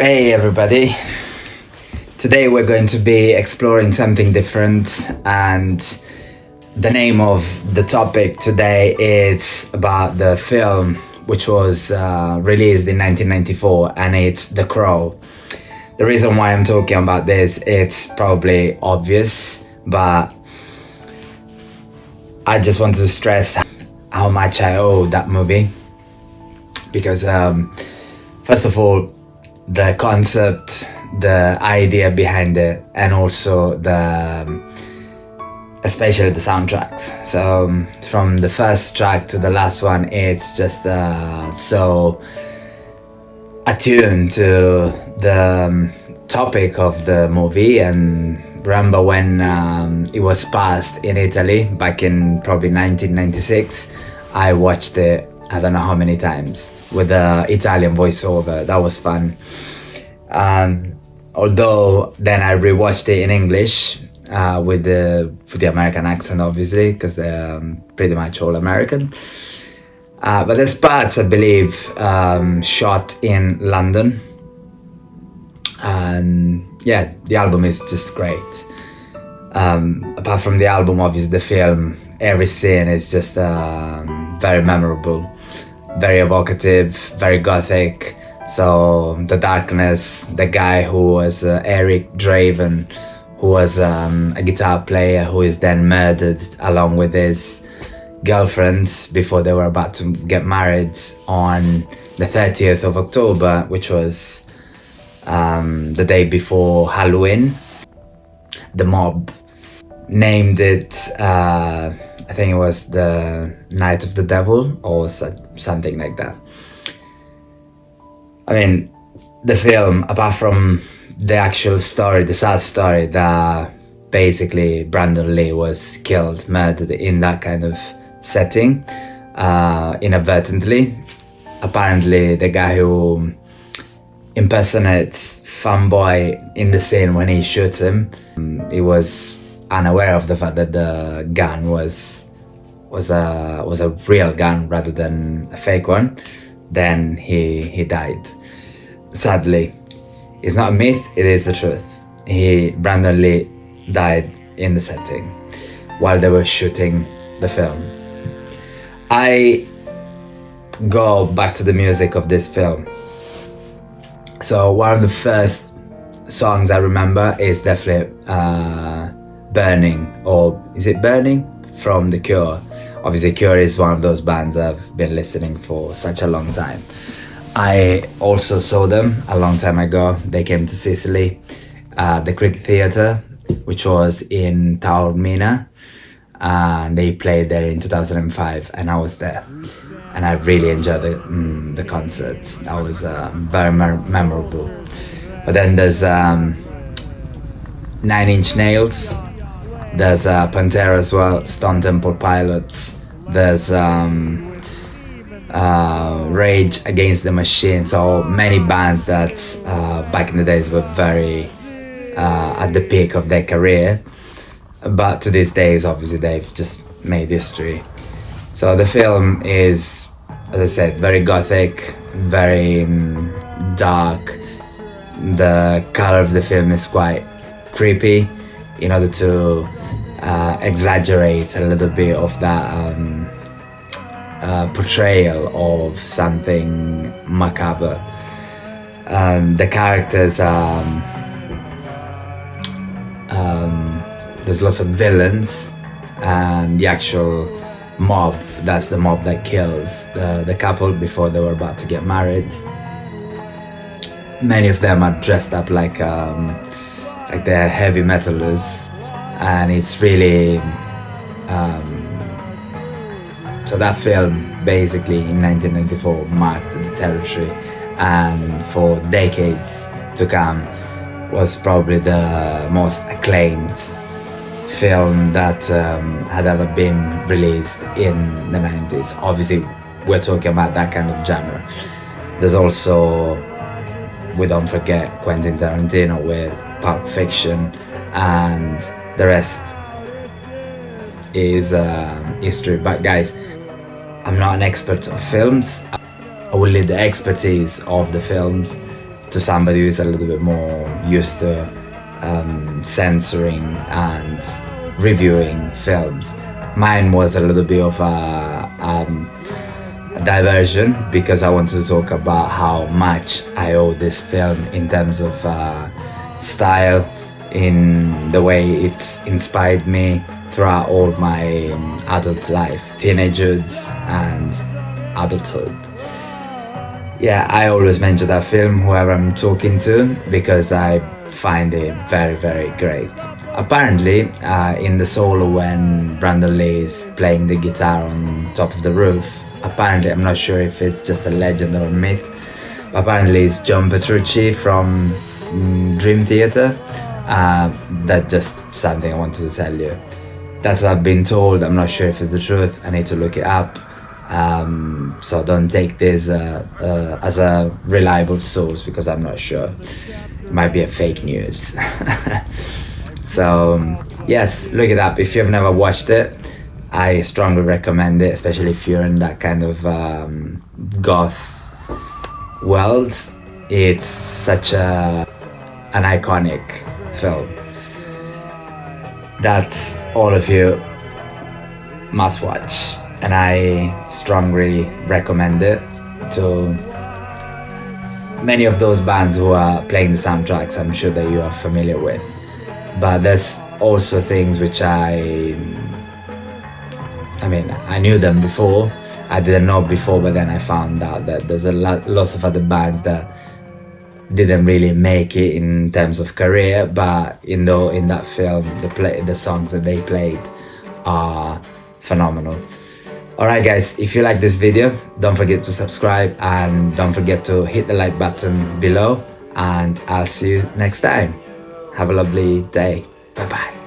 Hey everybody, today we're going to be exploring something different, and the name of the topic today is about the film which was released in 1994, and it's The Crow. The reason why I'm talking about this, it's probably obvious, but I just want to stress how much I owe that movie, because first of all, the concept, the idea behind it, and also especially the soundtracks. So from the first track to the last one, it's just so attuned to the topic of the movie. And remember when it was passed in Italy back in probably 1996, I watched it I don't know how many times with the Italian voiceover. That was fun. Although then I rewatched it in English with the American accent, obviously, because they're pretty much all American. But there's parts, I believe, shot in London. And yeah, the album is just great. Apart from the album, obviously, the film, every scene is just very memorable, very evocative, very gothic. So the darkness, the guy who was Eric Draven, who was a guitar player who is then murdered along with his girlfriend before they were about to get married on the 30th of October, which was the day before Halloween. The mob named it, I think it was the Night of the Devil or something like that. I mean, the film, apart from the actual story, the sad story that basically Brandon Lee was killed, murdered in that kind of setting, inadvertently. Apparently, the guy who impersonates Fanboy in the scene when he shoots him, he was unaware of the fact that the gun was a real gun rather than a fake one. Then he died. Sadly, it's not a myth, it is the truth. Brandon Lee died in the setting while they were shooting the film. I go back to the music of this film. So one of the first songs I remember is definitely Burning, or is it Burning? From The Cure. Obviously, Cure is one of those bands I've been listening for such a long time. I also saw them a long time ago. They came to Sicily, the Greek Theatre, which was in Taormina, and they played there in 2005, and I was there. And I really enjoyed the concert. That was very memorable. But then there's 9 Inch Nails, there's Pantera as well, Stone Temple Pilots, there's Rage Against the Machine. So many bands that back in the days were very at the peak of their career, but to these days obviously they've just made history. So the film is, as I said, very gothic, very dark. The color of the film is quite creepy in order to exaggerate a little bit of that portrayal of something macabre. The characters, there's lots of villains, and the actual mob, that's the mob that kills the couple before they were about to get married. Many of them are dressed up like they're heavy metalers, and it's really so that film basically in 1994 marked the territory, and for decades to come was probably the most acclaimed film that had ever been released in the 90s. Obviously, we're talking about that kind of genre. There's also, we don't forget, Quentin Tarantino with Pulp Fiction, and the rest is history. But guys, I'm not an expert of films. I will leave the expertise of the films to somebody who is a little bit more used to censoring and reviewing films. Mine was a little bit of a diversion, because I wanted to talk about how much I owe this film in terms of style, in the way it's inspired me throughout all my adult life, teenagehood and adulthood. Yeah, I always mention that film whoever I'm talking to, because I find it very, very great. Apparently, in the solo when Brandon Lee is playing the guitar on top of the roof, apparently, I'm not sure if it's just a legend or a myth, but apparently it's John Petrucci from Dream Theater. That's just something I wanted to tell you. That's what I've been told. I'm not sure if it's the truth. I need to look it up. So don't take this as a reliable source, because I'm not sure. It might be a fake news. So yes, look it up. If you've never watched it, I strongly recommend it, especially if you're in that kind of goth world. It's such an iconic film that all of you must watch, and I strongly recommend it to many of those bands who are playing the soundtracks. I'm sure that you are familiar with, but there's also things which I knew them before. I didn't know before, but then I found out that there's lots of other bands that didn't really make it in terms of career, but in that film, the songs that they played are phenomenal. Alright guys, if you like this video, don't forget to subscribe and don't forget to hit the like button below, and I'll see you next time. Have a lovely day. Bye bye.